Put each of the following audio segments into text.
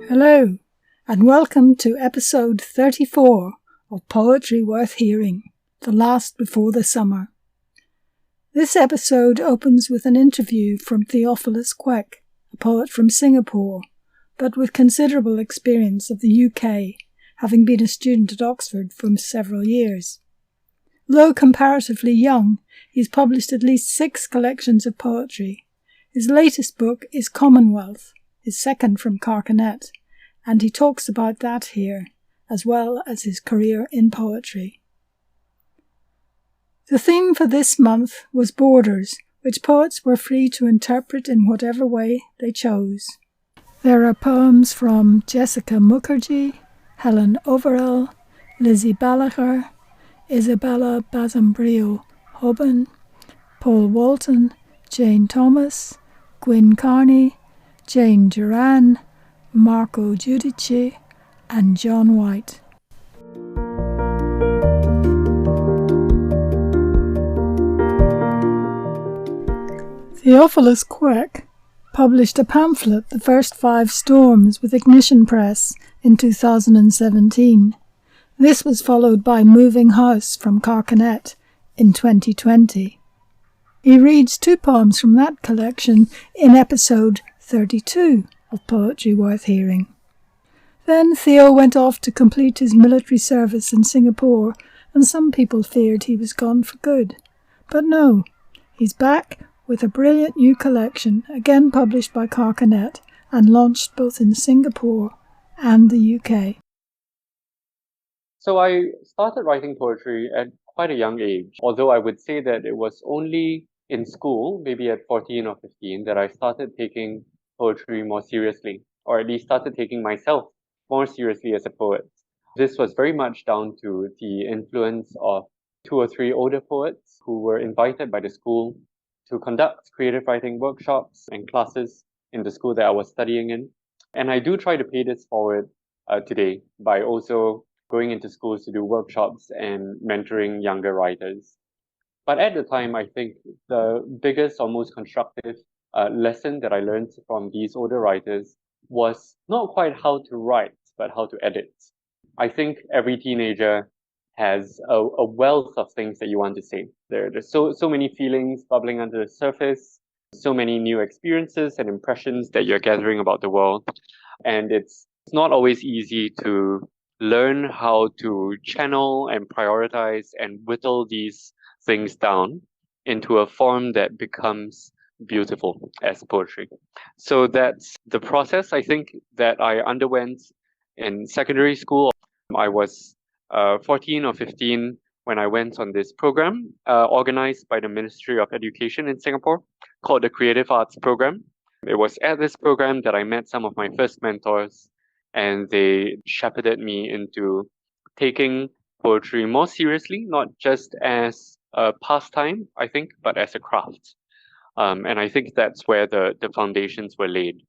Hello, and welcome to episode 34 of Poetry Worth Hearing, the last before the summer. This episode opens with an interview from Theophilus Qwek, a poet from Singapore, but with considerable experience of the UK, having been a student at Oxford for several years. Though comparatively young, he's published at least 6 collections of poetry. His latest book is Commonwealth, his second from Carcanet, and he talks about that here, as well as his career in poetry. The theme for this month was borders, which poets were free to interpret in whatever way they chose. There are poems from Jess Mookherjee, Helen Overell Lizzie Ballagher, Isabela Basombrío Hoban, Paul Walton, Jane Thomas, Gwyn Carney, Jane Duran, Giudici and John White. Theophilus Qwek published a pamphlet, The First 5 Storms, with Ignition Press in 2017. This was followed by Moving House from Carcanet in 2020. He reads 2 poems from that collection in episode 32 of Poetry Worth Hearing. Then Theo went off to complete his military service in Singapore, and some people feared he was gone for good. But no, he's back with a brilliant new collection, again published by Carcanet and launched both in Singapore and the UK. So I started writing poetry at quite a young age, although I would say that it was only in school, maybe at 14 or 15, that I started taking poetry more seriously, or at least started taking myself more seriously as a poet. This was very much down to the influence of 2 or 3 older poets who were invited by the school to conduct creative writing workshops and classes in the school that I was studying in. And I do try to pay this forward today by also going into schools to do workshops and mentoring younger writers. But at the time, I think the biggest or most constructive lesson that I learned from these older writers was not quite how to write, but how to edit. I think every teenager has a wealth of things that you want to say. There's so many feelings bubbling under the surface, so many new experiences and impressions that you're gathering about the world. And it's not always easy to learn how to channel and prioritize and whittle these things down into a form that becomes beautiful as poetry. So that's the process, I think, that I underwent in secondary school. I was 14 or 15 when I went on this program organized by the Ministry of Education in Singapore called the Creative Arts Program. It was at this program that I met some of my first mentors, and they shepherded me into taking poetry more seriously, not just as a pastime, I think, but as a craft. And I think that's where the foundations were laid.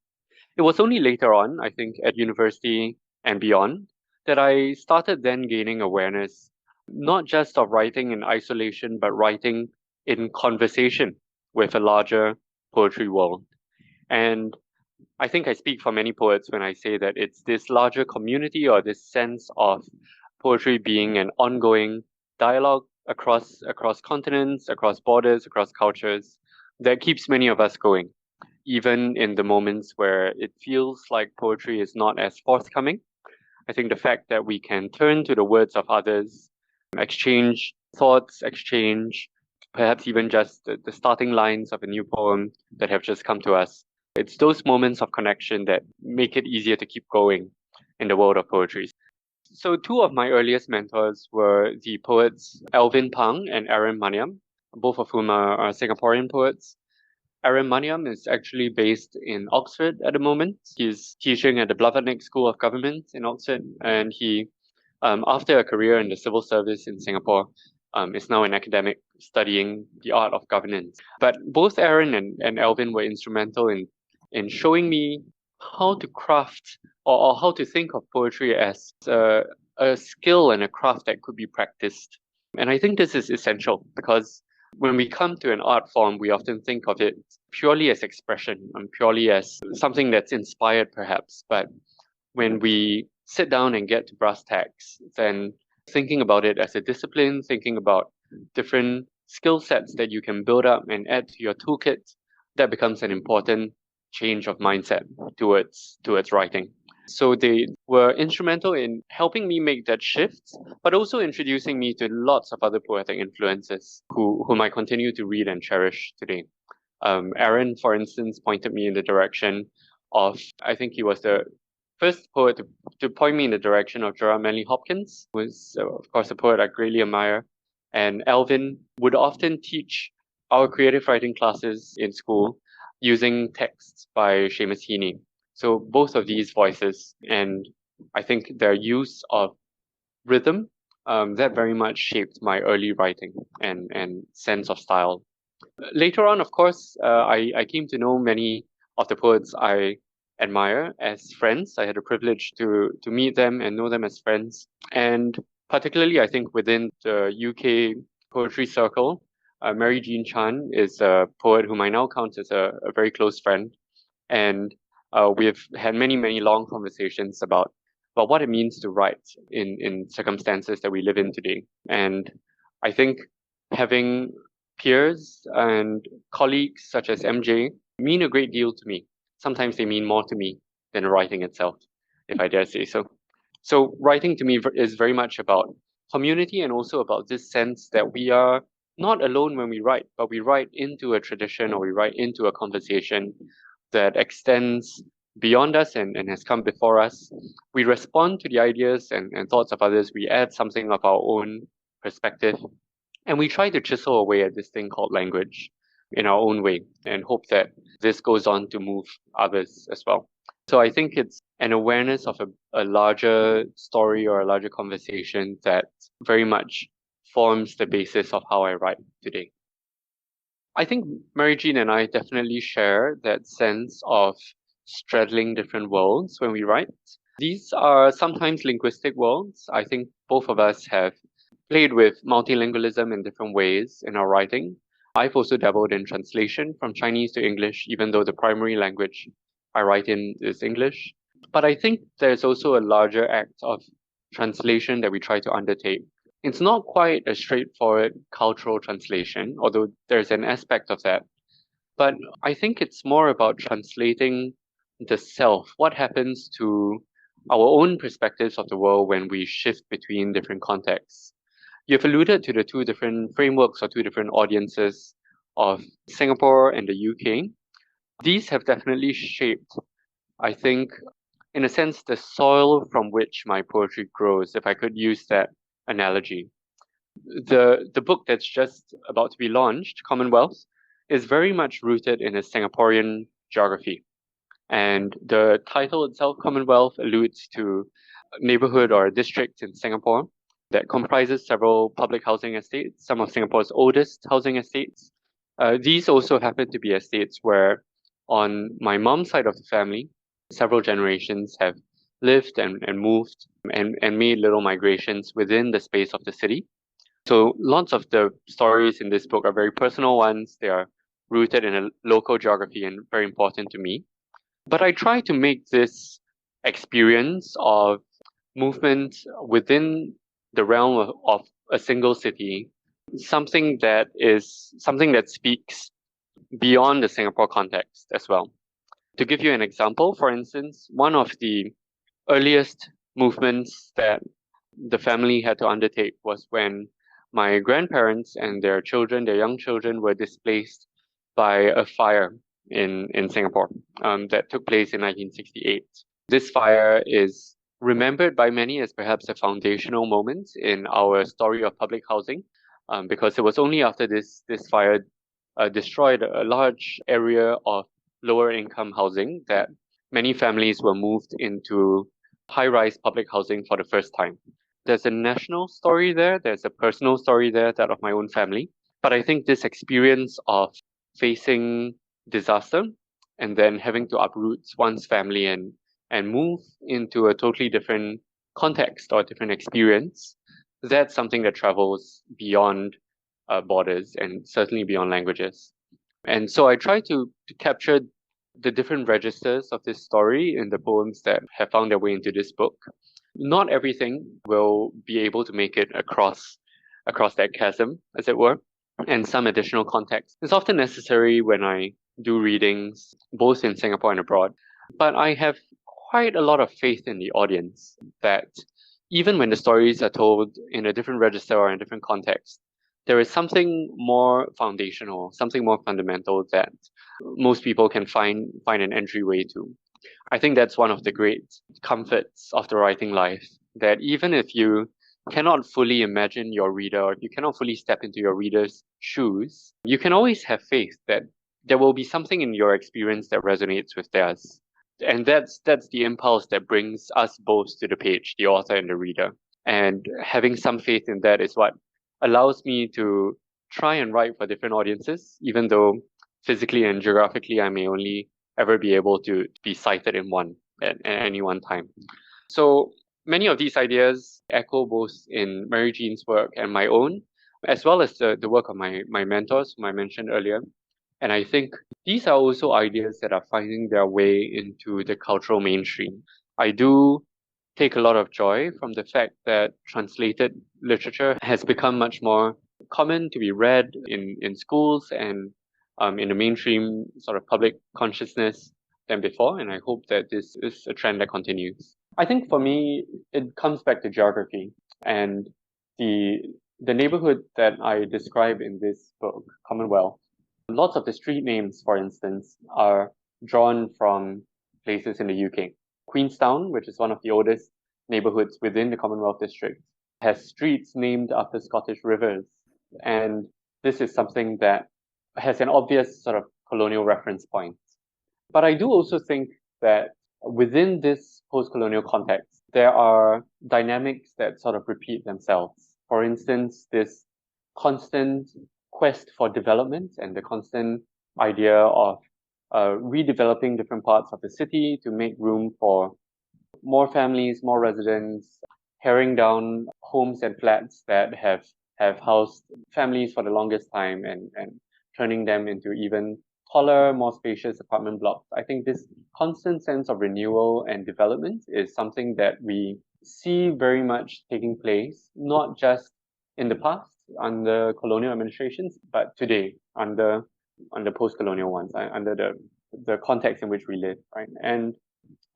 It was only later on, I think, at university and beyond, that I started then gaining awareness, not just of writing in isolation, but writing in conversation with a larger poetry world. And I think I speak for many poets when I say that it's this larger community or this sense of poetry being an ongoing dialogue across continents, across borders, across cultures, that keeps many of us going, even in the moments where it feels like poetry is not as forthcoming. I think the fact that we can turn to the words of others, exchange thoughts, exchange perhaps even just the starting lines of a new poem that have just come to us. It's those moments of connection that make it easier to keep going in the world of poetry. So 2 of my earliest mentors were the poets Alvin Pang and Aaron Maniam, both of whom are Singaporean poets. Aaron Maniam is actually based in Oxford at the moment. He's teaching at the Blavatnik School of Government in Oxford, and he, after a career in the civil service in Singapore, is now an academic studying the art of governance. But both Aaron and Alvin were instrumental in showing me how to craft or how to think of poetry as a a skill and a craft that could be practiced. And I think this is essential because when we come to an art form, we often think of it purely as expression and purely as something that's inspired, perhaps. But when we sit down and get to brass tacks, then thinking about it as a discipline, thinking about different skill sets that you can build up and add to your toolkit, that becomes an important change of mindset towards writing. So they were instrumental in helping me make that shift, but also introducing me to lots of other poetic influences whom I continue to read and cherish today. Aaron, for instance, pointed me in the direction of, I think he was the first poet to point me in the direction of Gerard Manley Hopkins, who is, of course, a poet I greatly admire. And Alvin would often teach our creative writing classes in school using texts by Seamus Heaney. So both of these voices, and I think their use of rhythm, that very much shaped my early writing and sense of style. Later on, of course, I came to know many of the poets I admire as friends. I had the privilege to meet them and know them as friends. And particularly, I think within the UK poetry circle, Mary Jean Chan is a poet whom I now count as a very close friend. And we've had many, many long conversations about what it means to write in circumstances that we live in today. And I think having peers and colleagues such as MJ mean a great deal to me. Sometimes they mean more to me than writing itself, if I dare say so. So writing to me is very much about community and also about this sense that we are not alone when we write, but we write into a tradition or we write into a conversation that extends beyond us and has come before us. We respond to the ideas and thoughts of others. We add something of our own perspective. And we try to chisel away at this thing called language in our own way and hope that this goes on to move others as well. So I think it's an awareness of a larger story or a larger conversation that very much forms the basis of how I write today. I think Mary Jean and I definitely share that sense of straddling different worlds when we write. These are sometimes linguistic worlds. I think both of us have played with multilingualism in different ways in our writing. I've also dabbled in translation from Chinese to English, even though the primary language I write in is English. But I think there's also a larger act of translation that we try to undertake. It's not quite a straightforward cultural translation, although there's an aspect of that. But I think it's more about translating the self. What happens to our own perspectives of the world when we shift between different contexts? You've alluded to the two different frameworks or two different audiences of Singapore and the UK. These have definitely shaped, I think, in a sense, the soil from which my poetry grows, if I could use that analogy. The book that's just about to be launched, Commonwealth, is very much rooted in a Singaporean geography. And the title itself, Commonwealth, alludes to a neighborhood or a district in Singapore that comprises several public housing estates, some of Singapore's oldest housing estates. These also happen to be estates where, on my mom's side of the family, several generations have lived and moved and made little migrations within the space of the city. So lots of the stories in this book are very personal ones. They are rooted in a local geography and very important to me. But I try to make this experience of movement within the realm of a single city something that speaks beyond the Singapore context as well. To give you an example, for instance, one of the earliest movements that the family had to undertake was when my grandparents and their young children, were displaced by a fire in Singapore that took place in 1968. This fire is remembered by many as perhaps a foundational moment in our story of public housing, because it was only after this fire destroyed a large area of lower income housing that many families were moved into high-rise public housing for the first time. There's a national story there, there's a personal story there, that of my own family. But I think this experience of facing disaster and then having to uproot one's family and move into a totally different context or a different experience, that's something that travels beyond borders and certainly beyond languages. And so I try to capture the different registers of this story in the poems that have found their way into this book. Not everything will be able to make it across that chasm, as it were, and some additional context is often necessary when I do readings, both in Singapore and abroad. But I have quite a lot of faith in the audience that even when the stories are told in a different register or in a different context, there is something more foundational, something more fundamental that most people can find an entryway to. I think that's one of the great comforts of the writing life, that even if you cannot fully imagine your reader, or if you cannot fully step into your reader's shoes, you can always have faith that there will be something in your experience that resonates with theirs. And that's the impulse that brings us both to the page, the author and the reader. And having some faith in that is what allows me to try and write for different audiences, even though physically and geographically I may only ever be able to be cited in one at any one time. So many of these ideas echo both in Mary Jean's work and my own, as well as the work of my mentors, whom I mentioned earlier. And I think these are also ideas that are finding their way into the cultural mainstream. I do take a lot of joy from the fact that translated literature has become much more common to be read in schools and in the mainstream sort of public consciousness than before. And I hope that this is a trend that continues. I think for me, it comes back to geography and the neighborhood that I describe in this book, Commonwealth. Lots of the street names, for instance, are drawn from places in the UK. Queenstown, which is one of the oldest neighborhoods within the Commonwealth district, has streets named after Scottish rivers. And this is something that has an obvious sort of colonial reference point. But I do also think that within this post-colonial context, there are dynamics that sort of repeat themselves. For instance, this constant quest for development and the constant idea of redeveloping different parts of the city to make room for more families, more residents, tearing down homes and flats that have housed families for the longest time and turning them into even taller, more spacious apartment blocks. I think this constant sense of renewal and development is something that we see very much taking place, not just in the past under colonial administrations, but today under post-colonial ones, under the context in which we live, right? And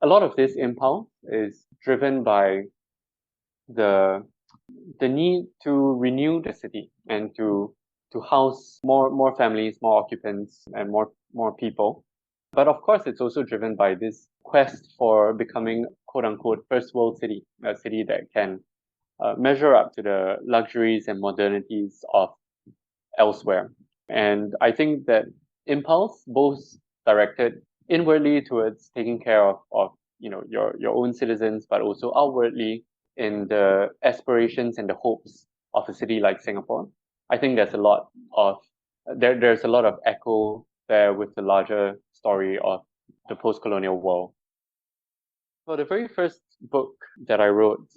a lot of this impulse is driven by the need to renew the city and to house more families, more occupants, and more people. But of course, it's also driven by this quest for becoming quote unquote first world city, a city that can measure up to the luxuries and modernities of elsewhere. And I think that impulse, both directed inwardly towards taking care of your own citizens, but also outwardly in the aspirations and the hopes of a city like Singapore. I think there's a lot of echo there with the larger story of the post-colonial world. So the very first book that I wrote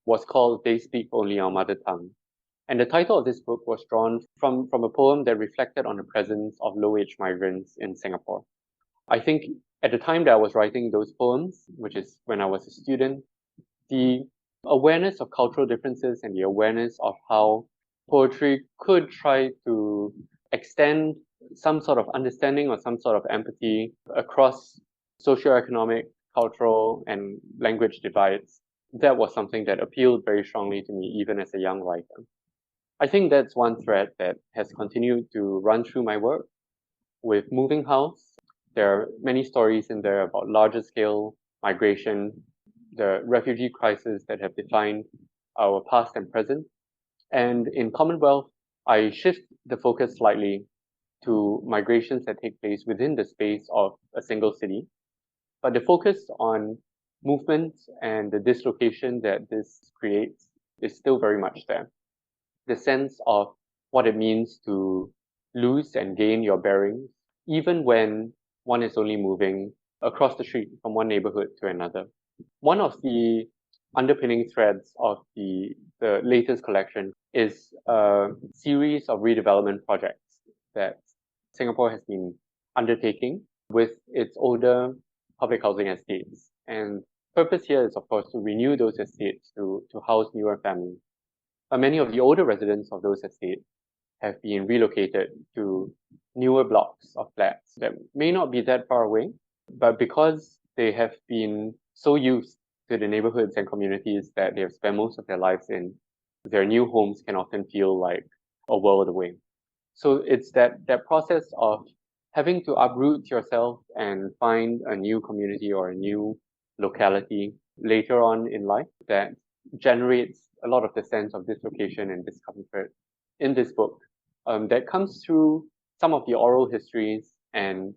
was called They Speak Only Our Mother Tongue. And the title of this book was drawn from a poem that reflected on the presence of low-wage migrants in Singapore. I think at the time that I was writing those poems, which is when I was a student, the awareness of cultural differences and the awareness of how poetry could try to extend some sort of understanding or some sort of empathy across socioeconomic, cultural, and language divides. That was something that appealed very strongly to me, even as a young writer. I think that's one thread that has continued to run through my work. With Moving House, there are many stories in there about larger scale migration, the refugee crisis that have defined our past and present. And in Commonwealth, I shift the focus slightly to migrations that take place within the space of a single city. But the focus on movement and the dislocation that this creates is still very much there. The sense of what it means to lose and gain your bearings, even when one is only moving across the street from one neighborhood to another. One of the underpinning threads of the latest collection is a series of redevelopment projects that Singapore has been undertaking with its older public housing estates. And purpose here is, of course, to renew those estates to house newer families. But many of the older residents of those estates have been relocated to newer blocks of flats that may not be that far away, but because they have been so used to the neighborhoods and communities that they have spent most of their lives in, their new homes can often feel like a world away. So it's that process of having to uproot yourself and find a new community or a new locality later on in life that generates a lot of the sense of dislocation and discomfort in this book, that comes through some of the oral histories and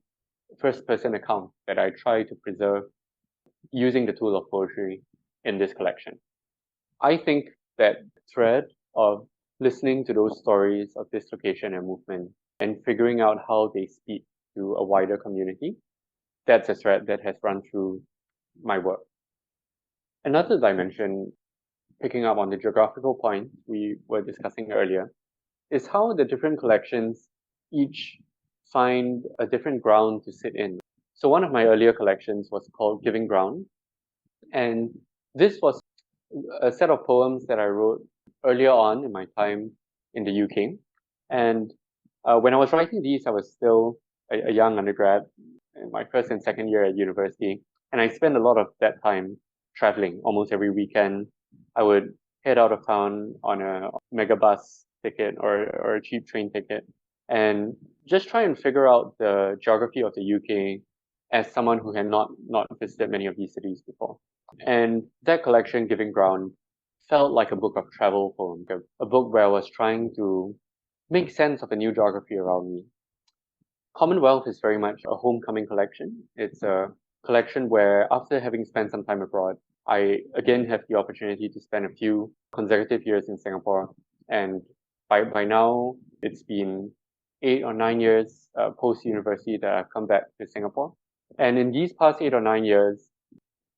first-person accounts that I try to preserve using the tool of poetry in this collection. I think that thread of listening to those stories of dislocation and movement and figuring out how they speak to a wider community, that's a thread that has run through my work. Another dimension, picking up on the geographical point we were discussing earlier, is how the different collections each find a different ground to sit in. So one of my earlier collections was called Giving Ground, and this was a set of poems that I wrote earlier on in my time in the UK. And when I was writing these, I was still a young undergrad in my first and second year at university, and I spent a lot of that time traveling. Almost every weekend, I would head out of town on a mega bus ticket or a cheap train ticket and just try and figure out the geography of the UK as someone who had not visited many of these cities before. And that collection, Giving Ground, felt like a book of travel poems, a book where I was trying to make sense of a new geography around me. Commonwealth is very much a homecoming collection. It's a collection where, after having spent some time abroad, I again have the opportunity to spend a few consecutive years in Singapore. And by now, it's been 8 or 9 years post-university that I've come back to Singapore. And in these past 8 or 9 years,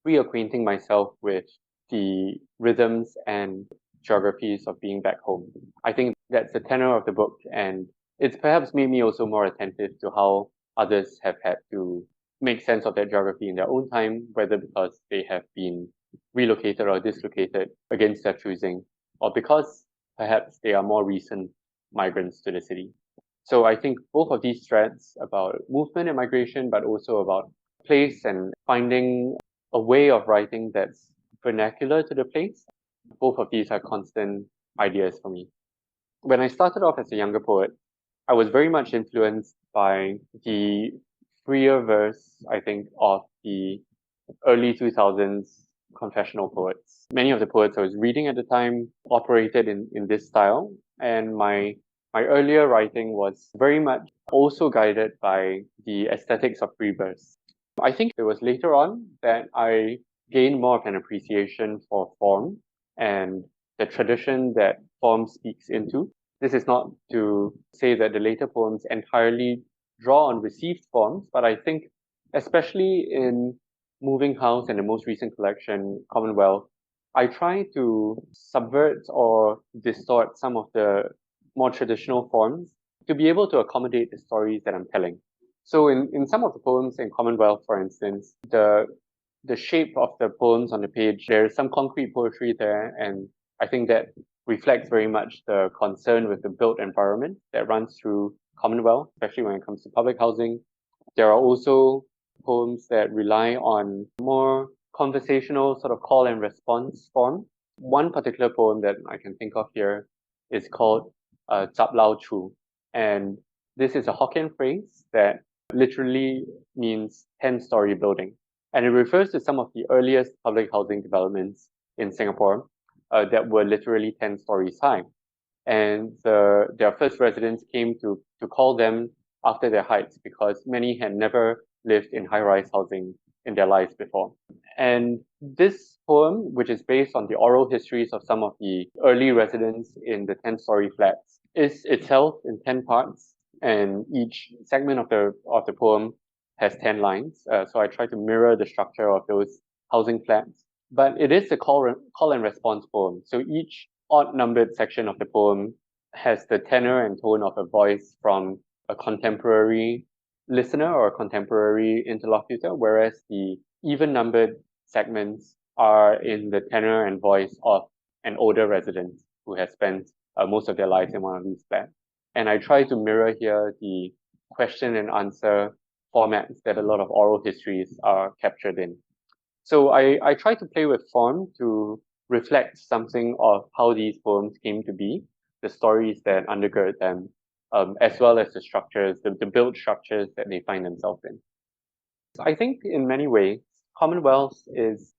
reacquainting myself with the rhythms and geographies of being back home. I think that's the tenor of the book, and it's perhaps made me also more attentive to how others have had to make sense of that geography in their own time, whether because they have been relocated or dislocated against their choosing, or because perhaps they are more recent migrants to the city. So I think both of these threads about movement and migration, but also about place and finding a way of writing that's vernacular to the place, both of these are constant ideas for me. When I started off as a younger poet, I was very much influenced by the freer verse, I think, of the early 2000s confessional poets. Many of the poets I was reading at the time operated in this style, and my earlier writing was very much also guided by the aesthetics of free verse. I think it was later on that I gained more of an appreciation for form and the tradition that form speaks into. This is not to say that the later poems entirely draw on received forms, but I think especially in Moving House and the most recent collection, Commonwealth, I try to subvert or distort some of the more traditional forms to be able to accommodate the stories that I'm telling. So in some of the poems in Commonwealth, for instance, the shape of the poems on the page, there is some concrete poetry there, and I think that reflects very much the concern with the built environment that runs through Commonwealth, especially when it comes to public housing. There are also poems that rely on more conversational sort of call and response form. One particular poem that I can think of here is called Zap Lao Chu, and this is a Hokkien phrase that literally means 10-story building. And it refers to some of the earliest public housing developments in Singapore that were literally 10 stories high. And their first residents came to call them after their heights because many had never lived in high-rise housing in their lives before. And this poem, which is based on the oral histories of some of the early residents in the 10-story flats, is itself in 10 parts, and each segment of the poem has 10 lines. So I try to mirror the structure of those housing flats. but it is a call and response poem. So each odd-numbered section of the poem has the tenor and tone of a voice from a contemporary listener or a contemporary interlocutor, whereas the even-numbered segments are in the tenor and voice of an older resident who has spent most of their lives in one of these flats. And I try to mirror here the question and answer formats that a lot of oral histories are captured in. So I try to play with form to reflect something of how these poems came to be, the stories that undergird them, as well as the structures, the built structures that they find themselves in. So I think in many ways, Commonwealth is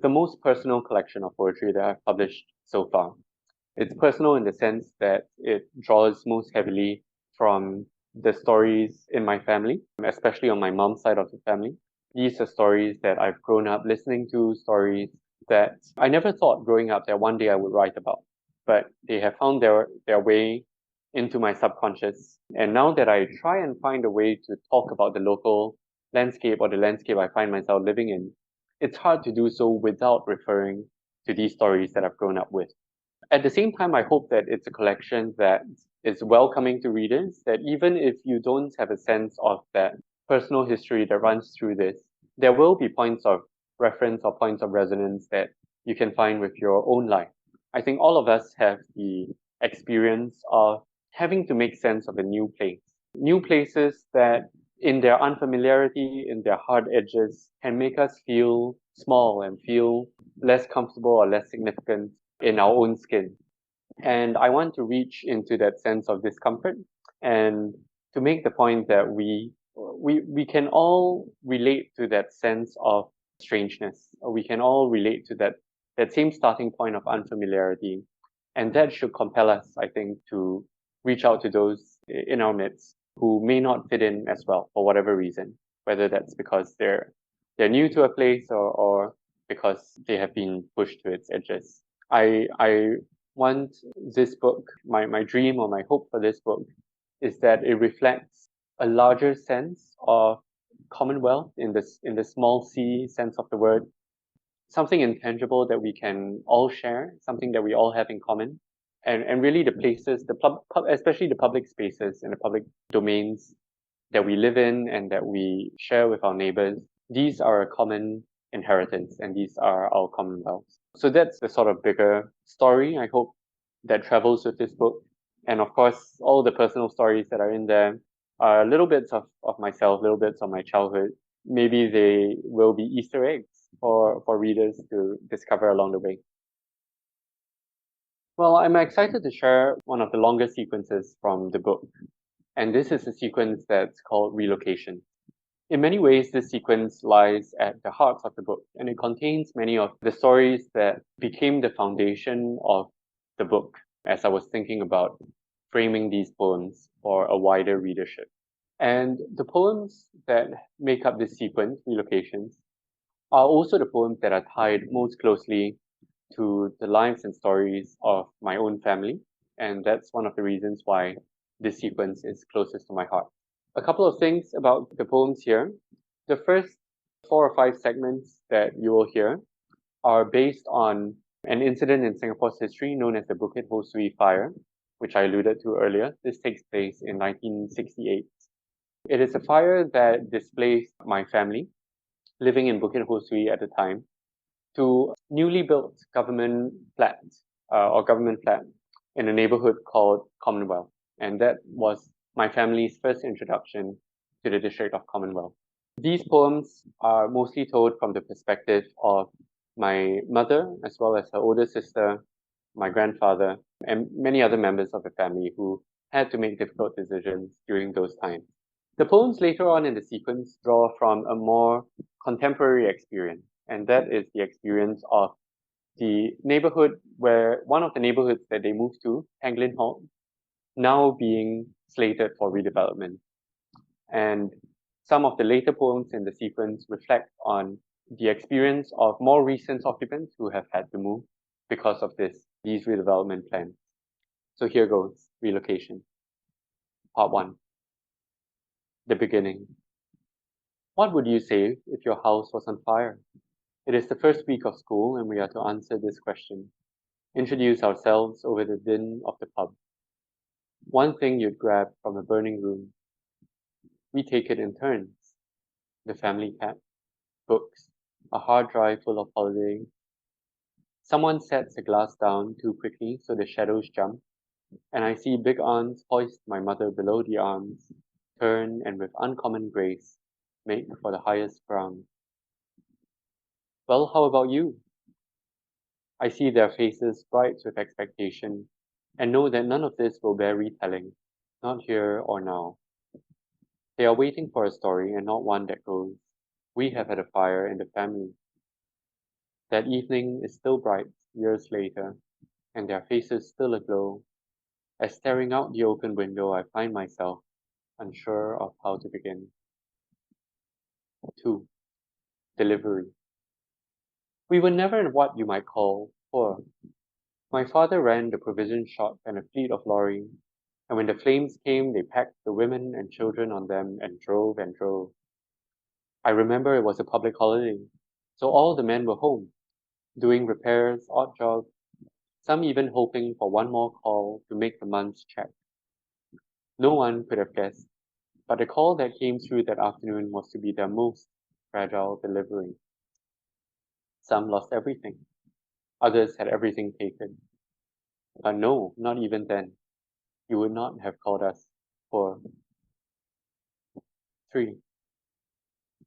the most personal collection of poetry that I've published so far. It's personal in the sense that it draws most heavily from the stories in my family, especially on my mom's side of the family. These are stories that I've grown up listening to, stories that I never thought growing up that one day I would write about, but they have found their way into my subconscious. And now that I try and find a way to talk about the local landscape or the landscape I find myself living in, it's hard to do so without referring to these stories that I've grown up with. At the same time, I hope that it's a collection that is welcoming to readers, that even if you don't have a sense of that personal history that runs through this, there will be points of reference or points of resonance that you can find with your own life. I think all of us have the experience of having to make sense of a new place. New places that in their unfamiliarity, in their hard edges, can make us feel small and feel less comfortable or less significant in our own skin. And I want to reach into that sense of discomfort and to make the point that we can all relate to that sense of strangeness. We can all relate to that same starting point of unfamiliarity. And that should compel us, I think, to reach out to those in our midst who may not fit in as well for whatever reason, whether that's because they're new to a place or because they have been pushed to its edges. I want this book, my dream or my hope for this book is that it reflects a larger sense of Commonwealth in the small c sense of the word, something intangible that we can all share, something that we all have in common. And really the places, especially the public spaces and the public domains that we live in and that we share with our neighbors, these are a common inheritance and these are our commonwealths. So that's the sort of bigger story, I hope, that travels with this book. And of course, all the personal stories that are in there are little bits of myself, little bits of my childhood. Maybe they will be Easter eggs for readers to discover along the way. Well, I'm excited to share one of the longest sequences from the book. And this is a sequence that's called Relocation. In many ways, this sequence lies at the heart of the book, and it contains many of the stories that became the foundation of the book as I was thinking about framing these poems for a wider readership. And the poems that make up this sequence, Relocations, are also the poems that are tied most closely to the lives and stories of my own family. And that's one of the reasons why this sequence is closest to my heart. A couple of things about the poems here. The first 4 or 5 segments that you will hear are based on an incident in Singapore's history known as the Bukit Ho Swee fire, which I alluded to earlier. This takes place in 1968. It is a fire that displaced my family living in Bukit Ho Swee at the time to newly built government flats or government flat in a neighborhood called Commonwealth. And that was my family's first introduction to the district of Commonwealth. These poems are mostly told from the perspective of my mother, as well as her older sister, my grandfather, and many other members of the family who had to make difficult decisions during those times. The poems later on in the sequence draw from a more contemporary experience, and that is the experience of the neighborhood one of the neighborhoods that they moved to, Tanglin Hall, now being slated for redevelopment. And some of the later poems in the sequence reflect on the experience of more recent occupants who have had to move because of these redevelopment plans. So here goes, Relocation. Part 1. The beginning. What would you say if your house was on fire? It is the first week of school, and we are to answer this question. Introduce ourselves over the din of the pub. One thing you'd grab from a burning room. We take it in turns. The family cat, books, a hard drive full of holiday. Someone sets a glass down too quickly so the shadows jump, and I see big aunts hoist my mother below the arms, turn, and with uncommon grace, make for the highest ground. Well, how about you? I see their faces bright with expectation, and know that none of this will bear retelling, not here or now. They are waiting for a story and not one that goes, we have had a fire in the family. That evening is still bright years later, and their faces still aglow, as staring out the open window I find myself unsure of how to begin. 2. Delivery. We were never what you might call poor. My father ran the provision shop and a fleet of lorries, and when the flames came, they packed the women and children on them and drove and drove. I remember it was a public holiday, so all the men were home, doing repairs, odd jobs, some even hoping for one more call to make the month's check. No one could have guessed, but the call that came through that afternoon was to be their most fragile delivery. Some lost everything. Others had everything taken. But no, not even then. You would not have called us poor. 3.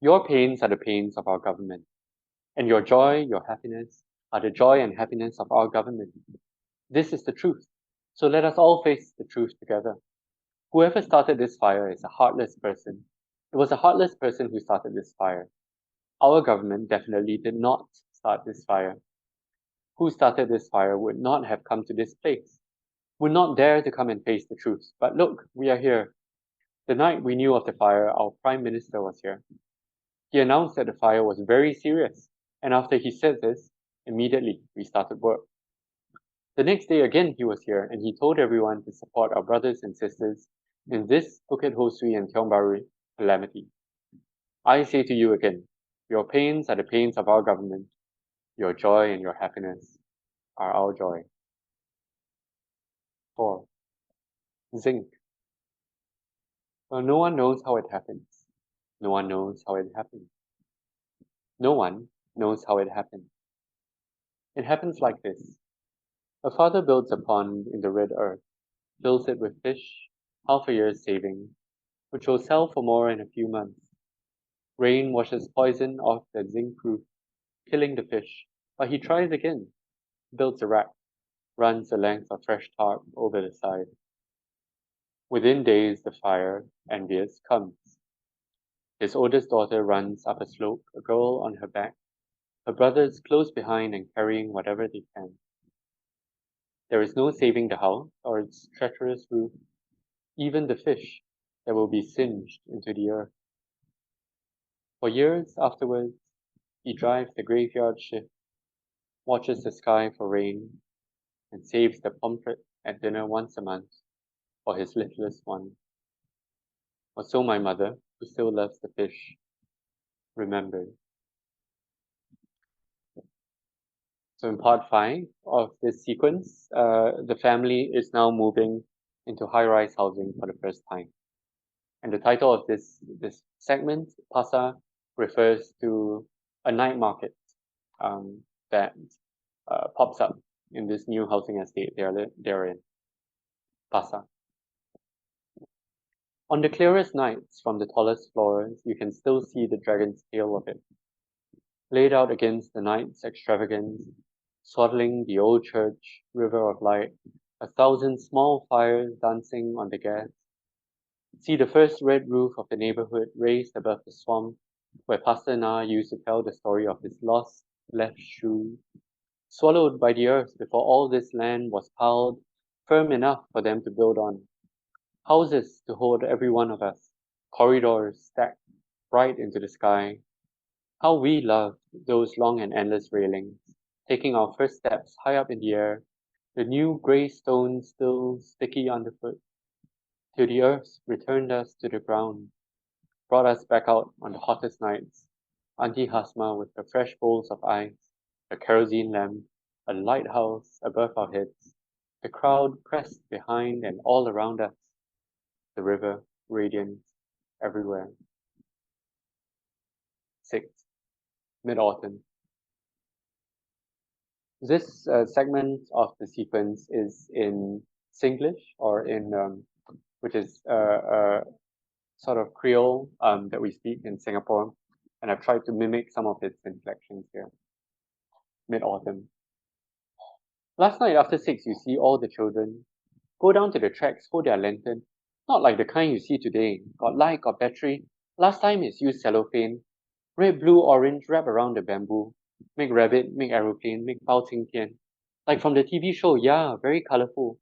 Your pains are the pains of our government, and your joy, your happiness, are the joy and happiness of our government. This is the truth, so let us all face the truth together. Whoever started this fire is a heartless person. It was a heartless person who started this fire. Our government definitely did not start this fire. Who started this fire would not have come to this place, would not dare to come and face the truth. But look, we are here. The night we knew of the fire, our Prime Minister was here. He announced that the fire was very serious, and after he said this, immediately we started work. The next day again he was here, and he told everyone to support our brothers and sisters in this Bukit Ho Swee and Tiong Bahru calamity. I say to you again, your pains are the pains of our government. Your joy and your happiness are our joy. 4. Zinc. Well, no one knows how it happens. No one knows how it happens. No one knows how it happens. It happens like this. A father builds a pond in the red earth, fills it with fish, half a year's saving, which will sell for more in a few months. Rain washes poison off the zinc roof, killing the fish, but he tries again, builds a rack, runs a length of fresh tarp over the side. Within days the fire, envious, comes. His oldest daughter runs up a slope, a girl on her back, her brothers close behind and carrying whatever they can. There is no saving the house or its treacherous roof, even the fish that will be singed into the earth. For years afterwards, he drives the graveyard shift, watches the sky for rain, and saves the pomfret at dinner once a month for his littlest one. Or so my mother, who still loves the fish, remembered. So in part 5 of this sequence, the family is now moving into high-rise housing for the first time. And the title of this segment, Pasar, refers to a night market that pops up in this new housing estate they're in. Pasar. On the clearest nights from the tallest floors, you can still see the dragon's tail of it, laid out against the night's extravagance, swaddling the old church, river of light, 1,000 small fires dancing on the gas. See the first red roof of the neighborhood raised above the swamp, where Pastor Na used to tell the story of his lost left shoe, swallowed by the earth before all this land was piled firm enough for them to build on. Houses to hold every one of us, corridors stacked bright into the sky. How we loved those long and endless railings, taking our first steps high up in the air, the new grey stones still sticky underfoot, till the earth returned us to the ground, brought us back out on the hottest nights, Auntie Hasma with her fresh bowls of ice, a kerosene lamp, a lighthouse above our heads, the crowd pressed behind and all around us, the river, radiant, everywhere. 6. Mid-Autumn. This segment of the sequence is in Singlish, or in which is sort of Creole that we speak in Singapore, and I've tried to mimic some of its inflections here. Mid-Autumn. Last night after 6, you see all the children go down to the tracks, hold their lantern, not like the kind you see today. Got light, got battery. Last time it's used cellophane, red, blue, orange, wrap around the bamboo, make rabbit, make aeroplane, make Bao Qing Tian. Like from the TV show, yeah, very colorful.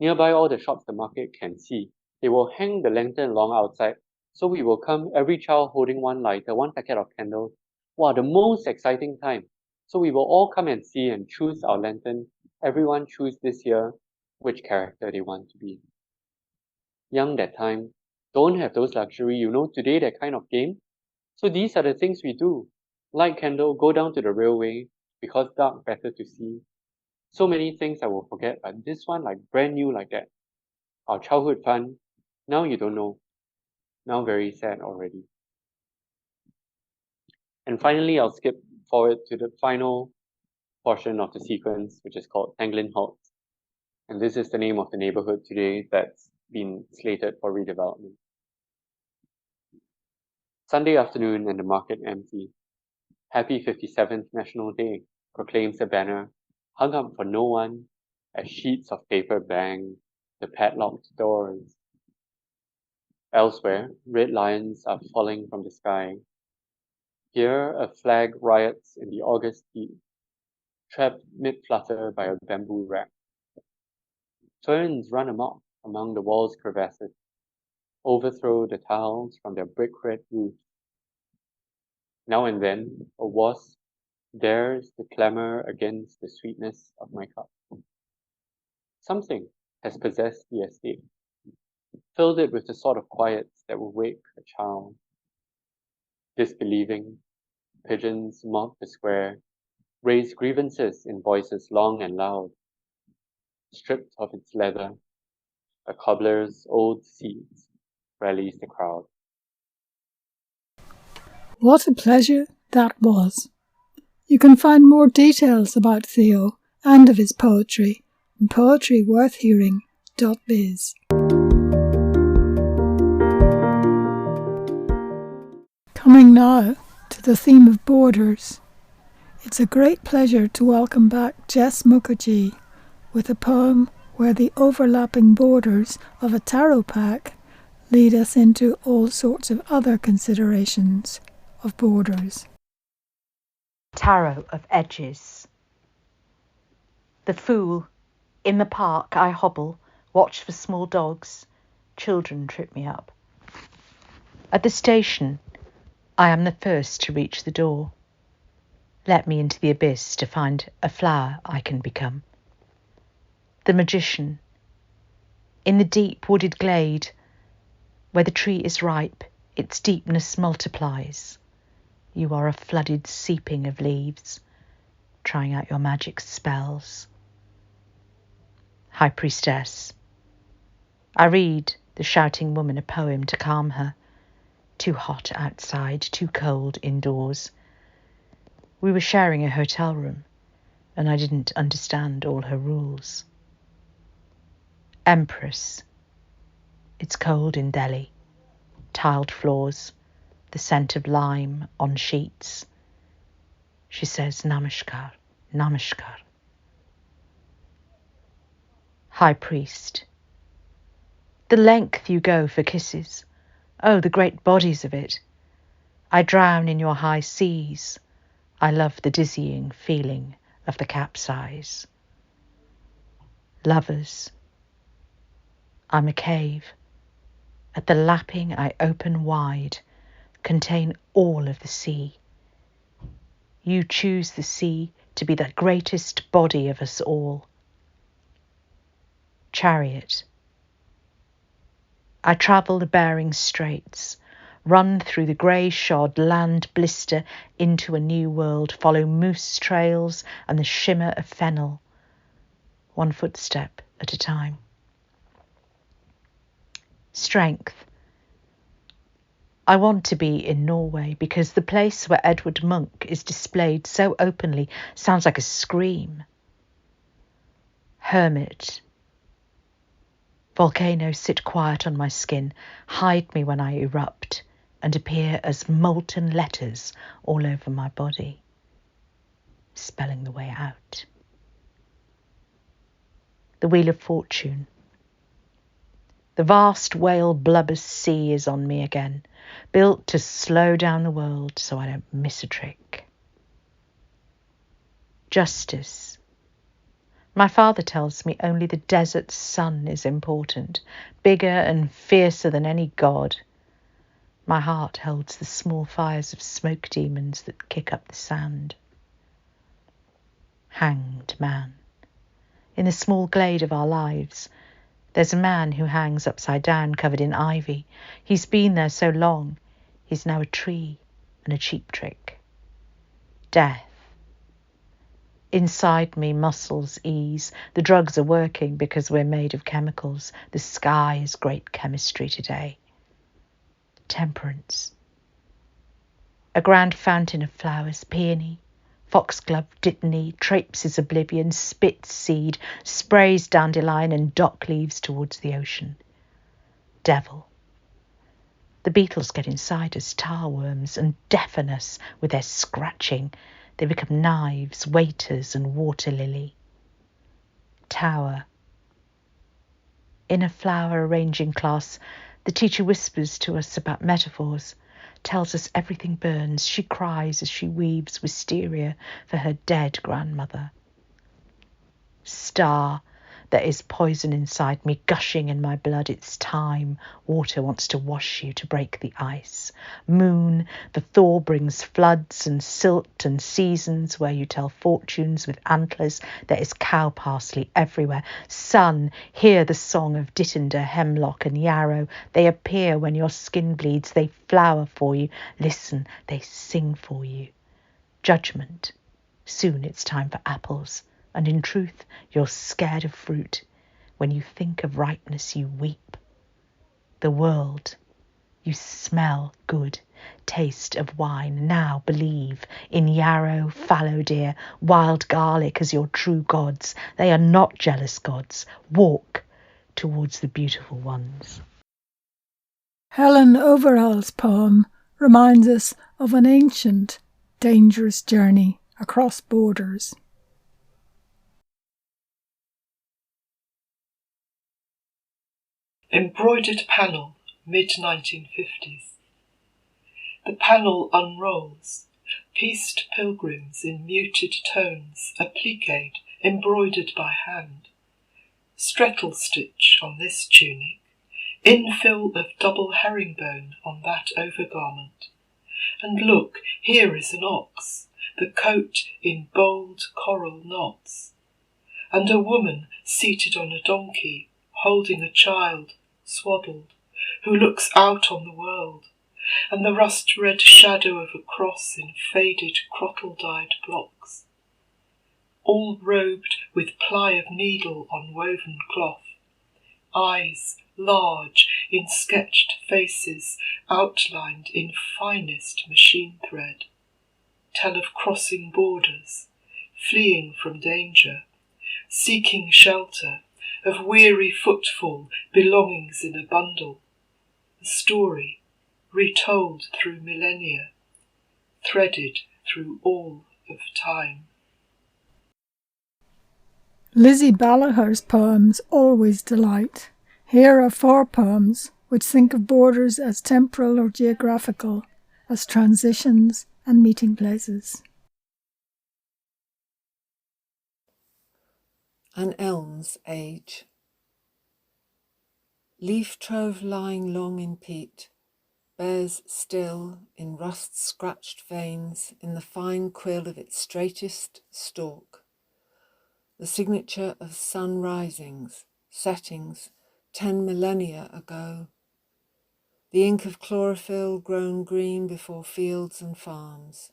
Nearby all the shops the market can see, they will hang the lantern along outside, so we will come, every child holding one lighter, one packet of candles. Wow, the most exciting time. So we will all come and see and choose our lantern. Everyone choose this year which character they want to be. Young that time, don't have those luxury, today that kind of game. So these are the things we do. Light candle, go down to the railway, because dark better to see. So many things I will forget, but this one like brand new like that. Our childhood fun, now you don't know. Now very sad already. And finally, I'll skip forward to the final portion of the sequence, which is called Tanglin Halt. And this is the name of the neighborhood today that's been slated for redevelopment. Sunday afternoon and the market empty. Happy 57th National Day, proclaims the banner, hung up for no one, as sheets of paper bang the padlocked doors. Elsewhere, red lions are falling from the sky. Here, a flag riots in the August heat, trapped mid-flutter by a bamboo rack. Ferns run amok among the wall's crevasses, overthrow the tiles from their brick-red roofs. Now and then, a wasp dares to clamor against the sweetness of my cup. Something has possessed the estate, filled it with the sort of quiets that will wake a child. Disbelieving, pigeons mock the square, raise grievances in voices long and loud. Stripped of its leather, a cobbler's old seats rallies the crowd. What a pleasure that was. You can find more details about Theo and of his poetry on poetryworthhearing.biz. Coming now to the theme of borders, it's a great pleasure to welcome back Jess Mookherjee with a poem where the overlapping borders of a tarot pack lead us into all sorts of other considerations of borders. Tarot of edges. The fool. In the park I hobble, watch for small dogs. Children trip me up. At the station, I am the first to reach the door. Let me into the abyss to find a flower I can become. The magician. In the deep wooded glade, where the tree is ripe, its deepness multiplies. You are a flooded seeping of leaves, trying out your magic spells. High Priestess. I read the shouting woman a poem to calm her. Too hot outside, too cold indoors. We were sharing a hotel room, and I didn't understand all her rules. Empress. It's cold in Delhi. Tiled floors, the scent of lime on sheets. She says, Namaskar, Namaskar. High Priest. The length you go for kisses. Oh, the great bodies of it. I drown in your high seas. I love the dizzying feeling of the capsize. Lovers. I'm a cave. At the lapping I open wide, contain all of the sea. You choose the sea to be the greatest body of us all. Chariot. I travel the Bering Straits, Run through the grey-shod land blister into a new world. Follow moose trails and the shimmer of fennel. One footstep at a time. Strength. I want to be in Norway because the place where Edward Munch is displayed so openly sounds like a scream. Hermit. Volcanoes sit quiet on my skin, hide me when I erupt, and appear as molten letters all over my body, spelling the way out. The Wheel of Fortune. The vast whale blubber sea is on me again, built to slow down the world so I don't miss a trick. Justice. My father tells me only the desert sun is important, bigger and fiercer than any god. My heart holds the small fires of smoke demons that kick up the sand. Hanged man. In the small glade of our lives, there's a man who hangs upside down, covered in ivy. He's been there so long, he's now a tree and a cheap trick. Death. Inside me, muscles ease. The drugs are working because we're made of chemicals. The sky is great chemistry today. Temperance. A grand fountain of flowers, peony, foxglove, dittany, traipses oblivion, spits seed, sprays dandelion and dock leaves towards the ocean. Devil. The beetles get inside us, tar worms, and deafen us with their scratching. They become knives, waiters, and water lily. Tower. In a flower arranging class, the teacher whispers to us about metaphors, tells us everything burns. She cries as she weaves wisteria for her dead grandmother. Star. There is poison inside me, gushing in my blood. It's time. Water wants to wash you, to break the ice. Moon. The thaw brings floods and silt and seasons where you tell fortunes with antlers. There is cow parsley everywhere. Sun. Hear the song of dittender, hemlock and yarrow. They appear when your skin bleeds. They flower for you. Listen, they sing for you. Judgment. Soon it's time for apples. And in truth, you're scared of fruit. When you think of ripeness, you weep. The world. You smell good. Taste of wine. Now believe in yarrow, fallow deer, wild garlic as your true gods. They are not jealous gods. Walk towards the beautiful ones. Helen Overell's poem reminds us of an ancient, dangerous journey across borders. Embroidered panel, mid-1950s. The panel unrolls, pieced pilgrims in muted tones, appliqued, embroidered by hand. Strettle stitch on this tunic, infill of double herringbone on that overgarment. And look, here is an ox, the coat in bold coral knots. And a woman seated on a donkey, holding a child, swaddled, who looks out on the world, and the rust-red shadow of a cross in faded crottle-dyed blocks. All robed with ply of needle on woven cloth, eyes large in sketched faces outlined in finest machine thread, tell of crossing borders, fleeing from danger, seeking shelter, of weary footfall, belongings in a bundle. A story, retold through millennia, threaded through all of time. Lizzie Ballagher's poems always delight. Here are 4 poems which think of borders as temporal or geographical, as transitions and meeting places. An elm's age. Leaf trove lying long in peat, bears still in rust-scratched veins in the fine quill of its straightest stalk, the signature of sun risings, settings 10 millennia ago. the ink of chlorophyll grown green before fields and farms,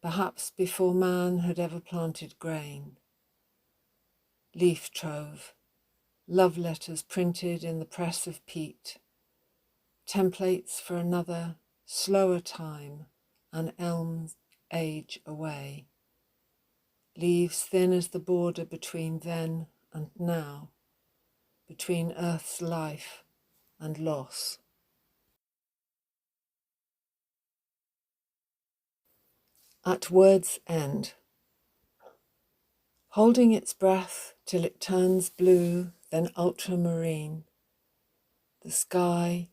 perhaps before man had ever planted grain. Leaf trove, love letters printed in the press of peat, templates for another, slower time, an elm's age away. Leaves thin as the border between then and now, between Earth's life and loss. At word's end, holding its breath till it turns blue, then ultramarine, the sky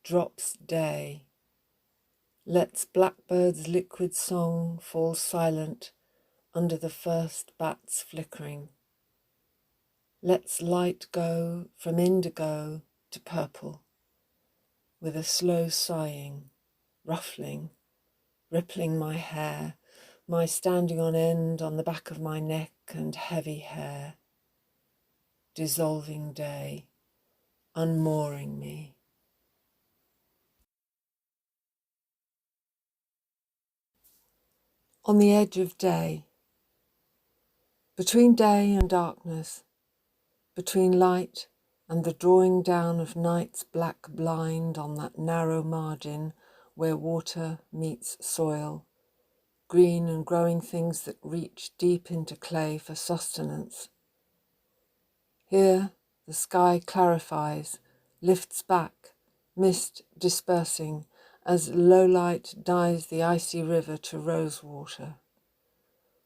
drops day, lets blackbird's liquid song fall silent under the first bat's flickering, lets light go from indigo to purple, with a slow sighing, ruffling, rippling my hair, my standing on end on the back of my neck and heavy hair, dissolving day, unmooring me. On the edge of day, between day and darkness, between light and the drawing down of night's black blind on that narrow margin where water meets soil, green and growing things that reach deep into clay for sustenance. Here the sky clarifies, lifts back, mist dispersing as low light dyes the icy river to rose water,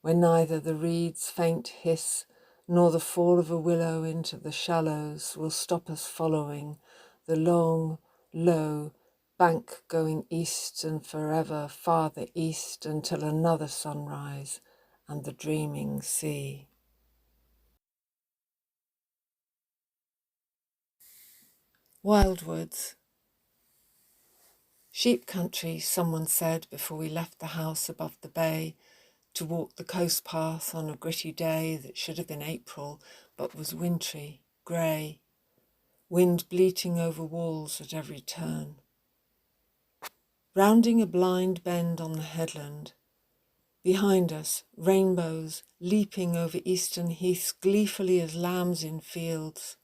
where neither the reed's faint hiss nor the fall of a willow into the shallows will stop us following the long, low bank going east and forever farther east until another sunrise and the dreaming sea. Wildwoods. Sheep country, someone said before we left the house above the bay to walk the coast path on a gritty day that should have been April but was wintry, grey, wind bleating over walls at every turn. Rounding a blind bend on the headland, behind us, rainbows leaping over eastern heaths gleefully as lambs in fields.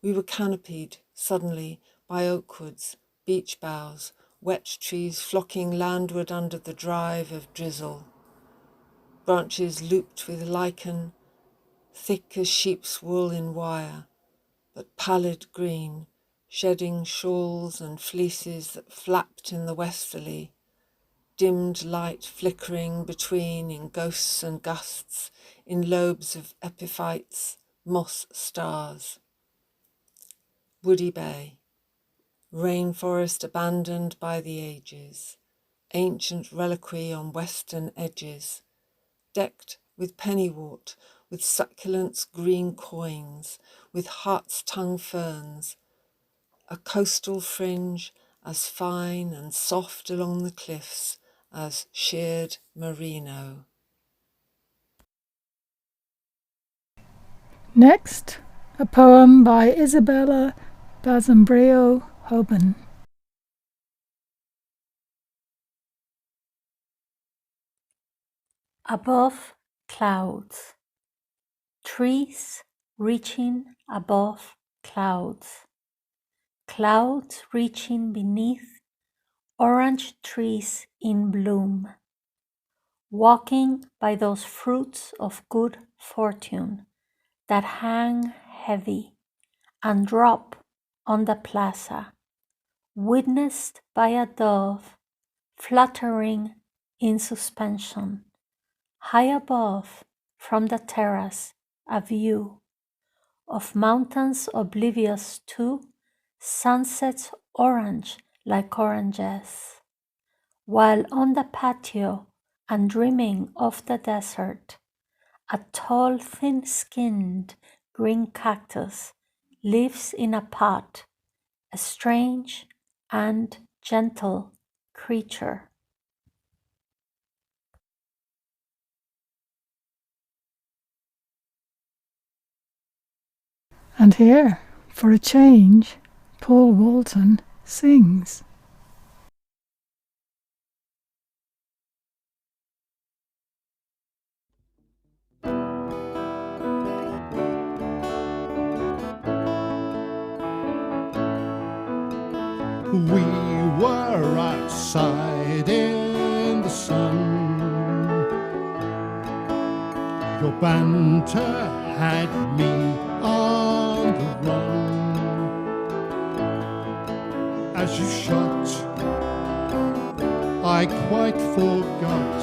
We were canopied, suddenly, by oakwoods, beech boughs, wet trees flocking landward under the drive of drizzle. Branches looped with lichen, thick as sheep's wool in wire, but pallid green, shedding shawls and fleeces that flapped in the westerly, dimmed light flickering between in ghosts and gusts, in lobes of epiphytes, moss stars. Woody Bay, rainforest abandoned by the ages, ancient reliquary on western edges, decked with pennywort, with succulents green coins, with heart's tongue ferns, a coastal fringe as fine and soft along the cliffs as sheared merino. Next, a poem by Isabela Basombrío Hoban. Above clouds. Trees reaching above clouds. Clouds reaching beneath orange trees in bloom. Walking by those fruits of good fortune that hang heavy and drop on the plaza, witnessed by a dove fluttering in suspension, high above from the terrace a view of mountains oblivious to sunsets orange like oranges, while on the patio and dreaming of the desert, a tall, thin-skinned green cactus lives in a pot, a strange and gentle creature. And here, for a change, Paul Walton sings. We were outside in the sun. Your banter had me on the run. As you shot, I quite forgot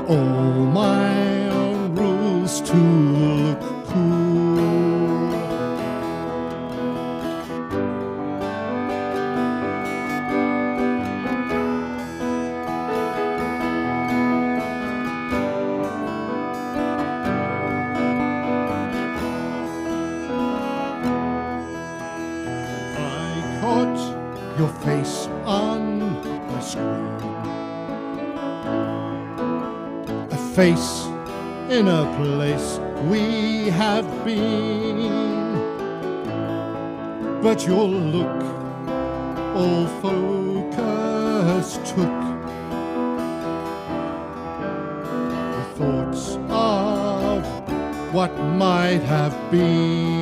all my own rules to look cool. Your face on my screen, a face in a place we have been, but your look all focus took the thoughts of what might have been.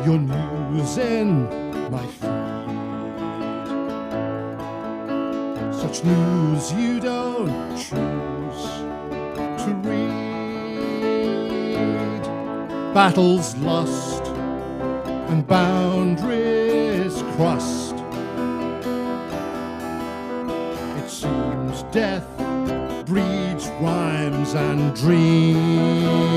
Your news in my feed, such news you don't choose to read. Battles lost and boundaries crossed. It seems death breeds rhymes and dreams.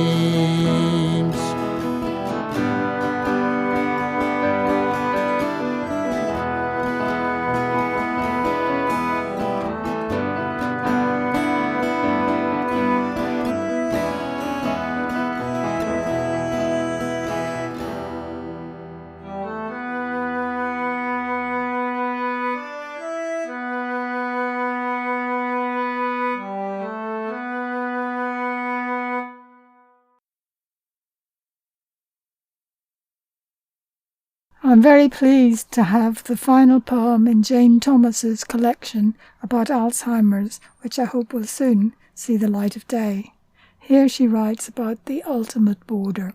I'm very pleased to have the final poem in Jane Thomas's collection about Alzheimer's, which I hope will soon see the light of day. Here she writes about the ultimate border.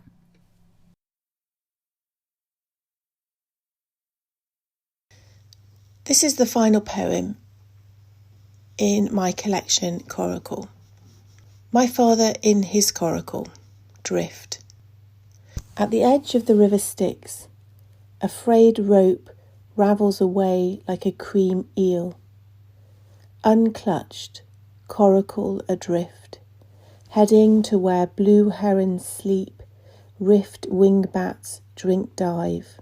This is the final poem in my collection, Coracle. My father in his coracle, drift. At the edge of the river Styx, a frayed rope ravels away like a cream eel. Unclutched, coracle adrift, heading to where blue herons sleep, rift wingbats drink dive,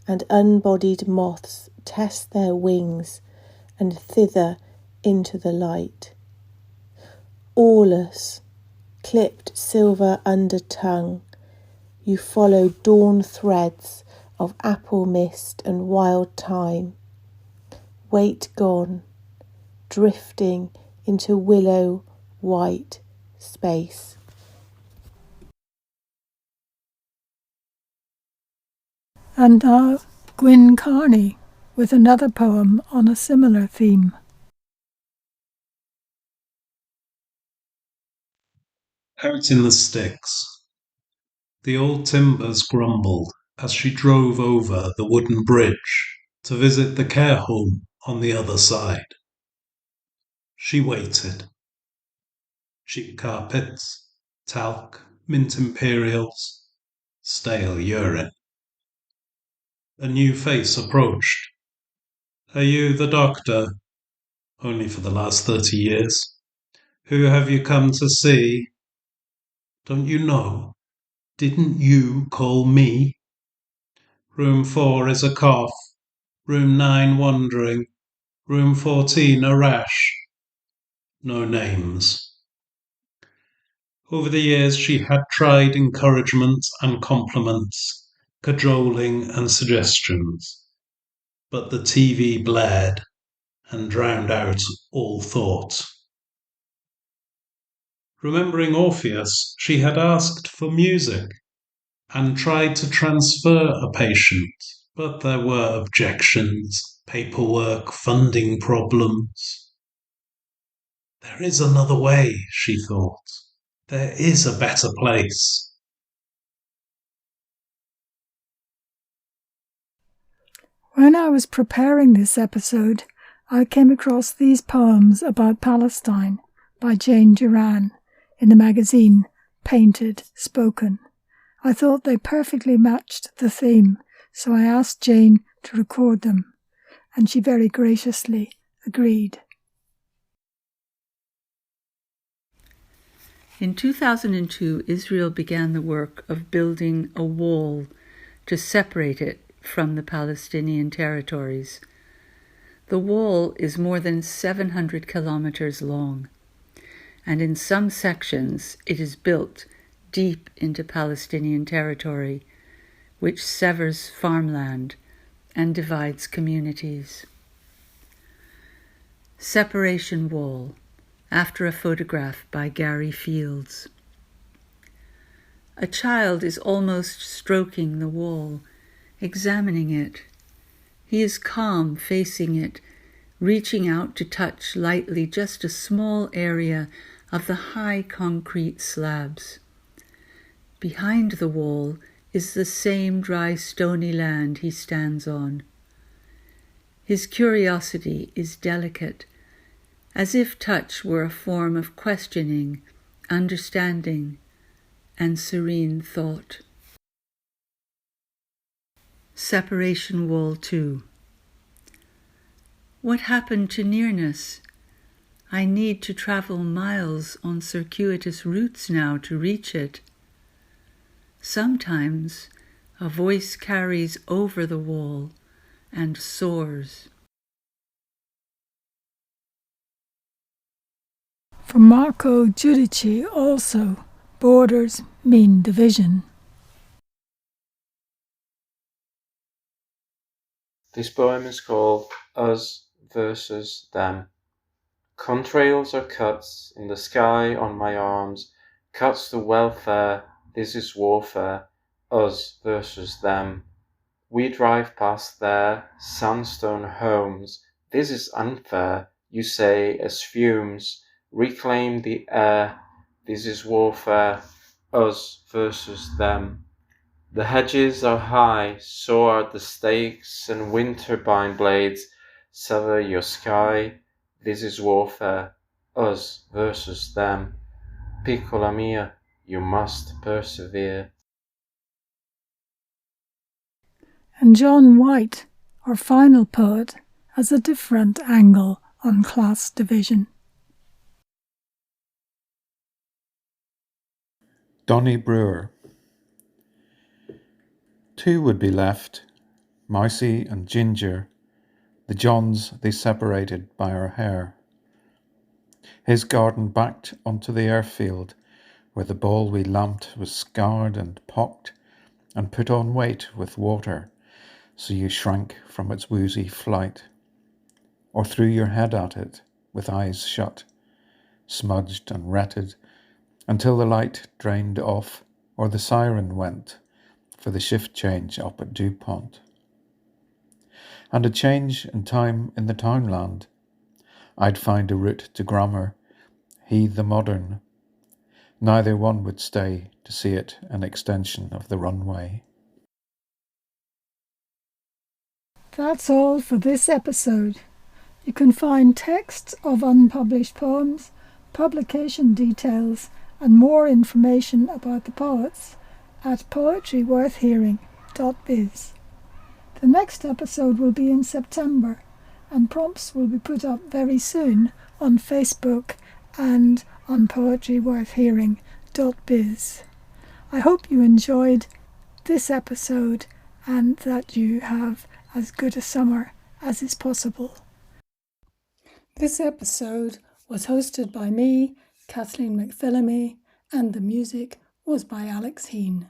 and unbodied moths test their wings and thither into the light. Aweless, clipped silver under tongue, you follow dawn threads of apple mist and wild thyme, weight gone, drifting into willow white space. And now Gwyn Carney with another poem on a similar theme. Out in the sticks. The old timbers grumbled as she drove over the wooden bridge to visit the care home on the other side. She waited. Cheap carpets, talc, mint imperials, stale urine. A new face approached. Are you the doctor? Only for the last 30 years. Who have you come to see? Don't you know? Didn't you call me? Room 4 is a cough. Room 9 wandering. Room 14 a rash. No names. Over the years, she had tried encouragement and compliments, cajoling and suggestions, but the TV blared and drowned out all thought. Remembering Orpheus, she had asked for music and tried to transfer a patient, but there were objections, paperwork, funding problems. There is another way, she thought. There is a better place. When I was preparing this episode, I came across these poems about Palestine by Jane Duran in the magazine Painted Spoken. I thought they perfectly matched the theme, so I asked Jane to record them, and she very graciously agreed. In 2002, Israel began the work of building a wall to separate it from the Palestinian territories. The wall is more than 700 kilometers long, and in some sections it is built deep into Palestinian territory, which severs farmland and divides communities. Separation Wall, after a photograph by Gary Fields. A child is almost stroking the wall, examining it. He is calm, facing it, reaching out to touch lightly just a small area of the high concrete slabs. Behind the wall is the same dry, stony land he stands on. His curiosity is delicate, as if touch were a form of questioning, understanding, and serene thought. Separation Wall 2. What happened to nearness? I need to travel miles on circuitous routes now to reach it. Sometimes a voice carries over the wall and soars. For Marco Giudici also, borders mean division. This poem is called Us versus Them. Contrails are cuts in the sky on my arms, cuts to welfare, this is warfare, us versus them. We drive past their sandstone homes, this is unfair, you say as fumes, reclaim the air, this is warfare, us versus them. The hedges are high, so are the stakes, and wind turbine blades sever your sky, this is warfare, us versus them. Piccola mia, you must persevere. And John White, our final poet, has a different angle on class division. Donny Brewer. Two would be left, Mousy and Ginger, the Johns they separated by our hair. His garden backed onto the airfield, where the ball we lamped was scoured and pocked and put on weight with water, so you shrank from its woozy flight, or threw your head at it with eyes shut, smudged and retted, until the light drained off or the siren went for the shift change up at DuPont. And a change in time in the townland, I'd find a route to grammar, he the modern. Neither one would stay to see it an extension of the runway. That's all for this episode. You can find texts of unpublished poems, publication details, and more information about the poets at poetryworthhearing.biz. The next episode will be in September, and prompts will be put up very soon on Facebook and on poetryworthhearing.biz. I hope you enjoyed this episode and that you have as good a summer as is possible. This episode was hosted by me, Kathleen McPhillamy, and the music was by Alex Heen.